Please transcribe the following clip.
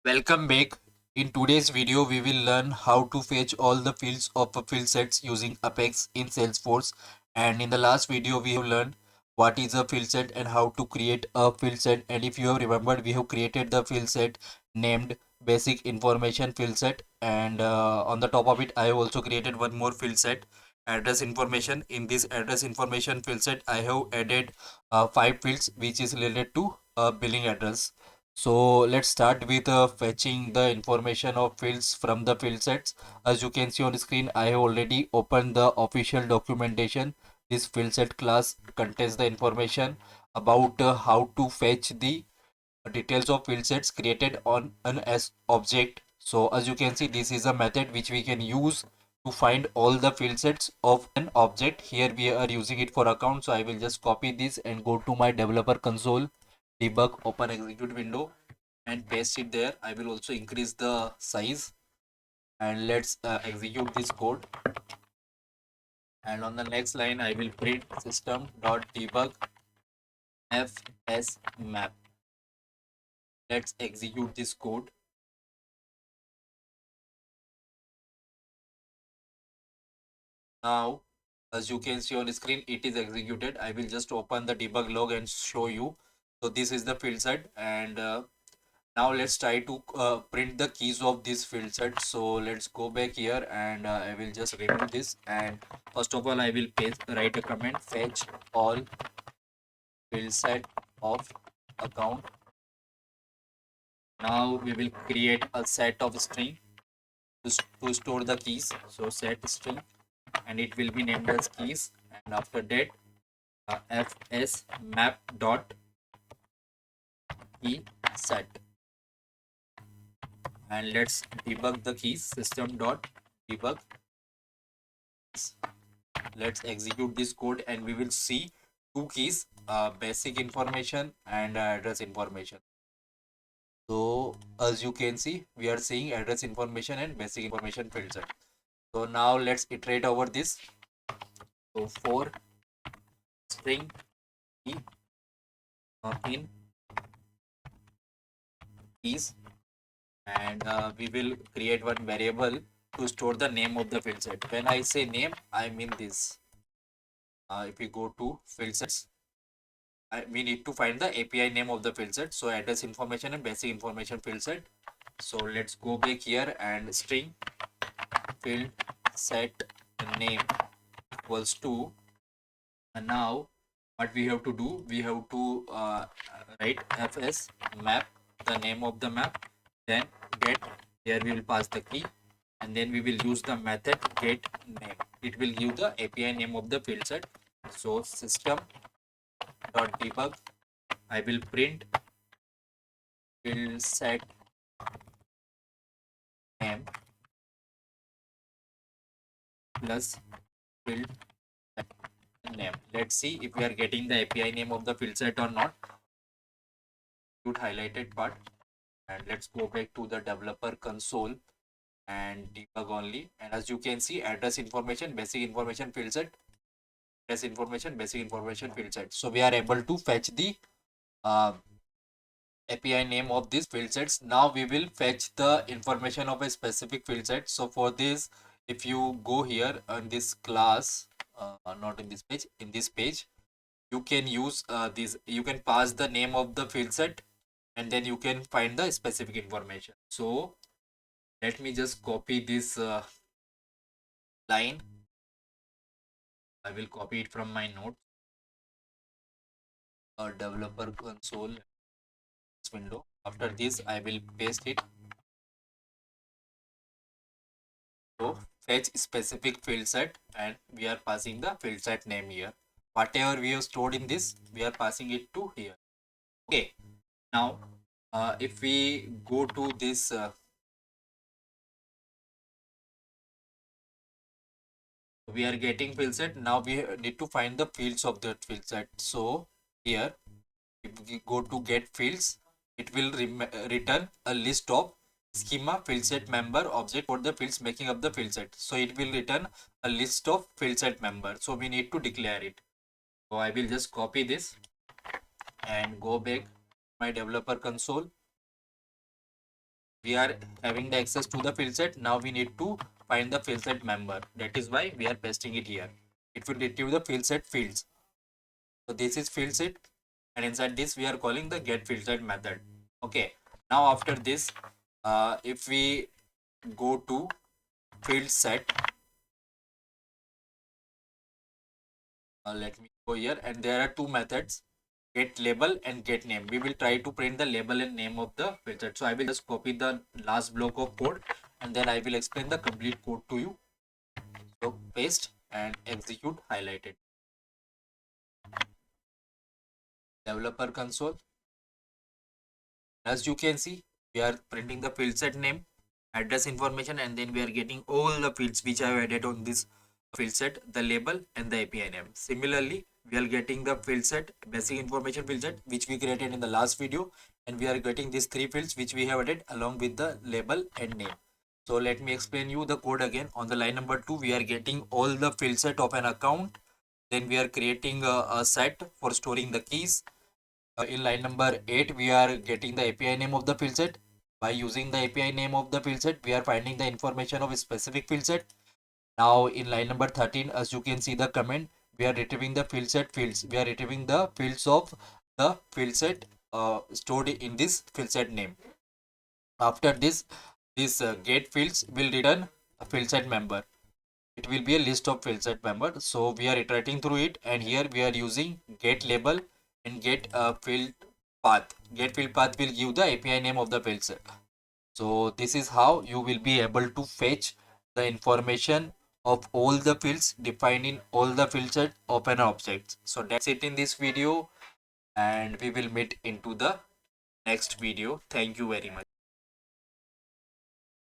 Welcome back. In today's video, we will learn how to fetch all the fields of a field sets using Apex in Salesforce. And in the last video, we have learned what is a field set and how to create a field set. And if you have remembered, we have created the field set named basic information field set. And on the top of it, I have also created one more field set address information. In this address information field set, I have added 5 fields which is related to billing address. So let's start with fetching the information of fields from the field sets. As you can see on the screen, I have already opened the official documentation. This field set class contains the information about how to fetch the details of field sets created on an S object. So as you can see, this is a method which we can use to find all the field sets of an object. Here we are using it for account. So I will just copy this and go to my developer console, debug, open execute window and paste it there. I will also increase the size and let's execute this code. And on the next line, I will print system.debug fs map. Let's execute this code. Now, as you can see on the screen, it is executed. I will just open the debug log and show you. So this is the field set, and now let's try to print the keys of this field set. So let's go back here and I will just remove this. And first of all, I will write a comment fetch all field set of account. Now we will create a set of string to store the keys. So set string and it will be named as keys. And after that, fs map dot key set. And let's debug the keys system dot debug. Let's execute this code and we will see two keys, basic information and address information. So as you can see, we are seeing address information and basic information field set. So now let's iterate over this. So for string key in keys, and we will create one variable to store the name of the field set. When I say name, I mean this. If we go to field sets, we need to find the API name of the field set. So address information and basic information field set. So let's go back here and string field set name equals to, and now what we have to do, we have to write fs map, the name of the map, then get, here we will pass the key, and then we will use the method get name. It will give the API name of the field set. So system dot debug, I will print field set name plus field set name. Let's see if we are getting the API name of the field set or not. Good highlighted part. And let's go back to the developer console and debug only. And as you can see, address information, basic information field set, address information, basic information field set. So we are able to fetch the API name of these field sets. Now we will fetch the information of a specific field set. So for this, if you go here on this class, not in this page, in this page, you can use this, you can pass the name of the field set and then you can find the specific information. So let me just copy this line. I will copy it from my note, developer console window. After this, I will paste it. So fetch specific field set, and we are passing the field set name here. Whatever we have stored in this, we are passing it to here. Okay. Now, if we go to this we are getting field set. Now we need to find the fields of that field set. So here, if we go to get fields, it will return a list of schema field set member object for the fields making up the field set. So it will return a list of field set member. So we need to declare it. So I will just copy this and go back my developer console. We are having the access to the field set. Now we need to find the field set member. That is why we are pasting it here. It will retrieve the field set fields. So this is field set, and inside this we are calling the get field set method. Okay. Now after this, if we go to field set, let me go here, and there are two methods, get label and get name. We will try to print the label and name of the field set. So I will just copy the last block of code, and then I will explain the complete code to you. So paste and execute highlighted. Developer console. As you can see, we are printing the field set name, address information, and then we are getting all the fields which I have added on this field set, the label and the API name. Similarly, we are getting the field set, basic information field set, which we created in the last video, and we are getting these three fields which we have added along with the label and name. So let me explain you the code again. On the line number 2, we are getting all the field set of an account. Then we are creating a set for storing the keys. In line number 8, we are getting the API name of the field set. By using the API name of the field set, we are finding the information of a specific field set. Now in line number 13, as you can see the comment, we are retrieving the field set fields. We are retrieving the fields of the field set stored in this field set name. After this, get fields will return a field set member. It will be a list of field set members. So we are iterating through it, and here we are using get label and get field path. Get field path will give the API name of the field set. So this is how you will be able to fetch the information of all the fields defined in all the field set of an object. So that's it in this video, and we will meet into the next video. Thank you very much.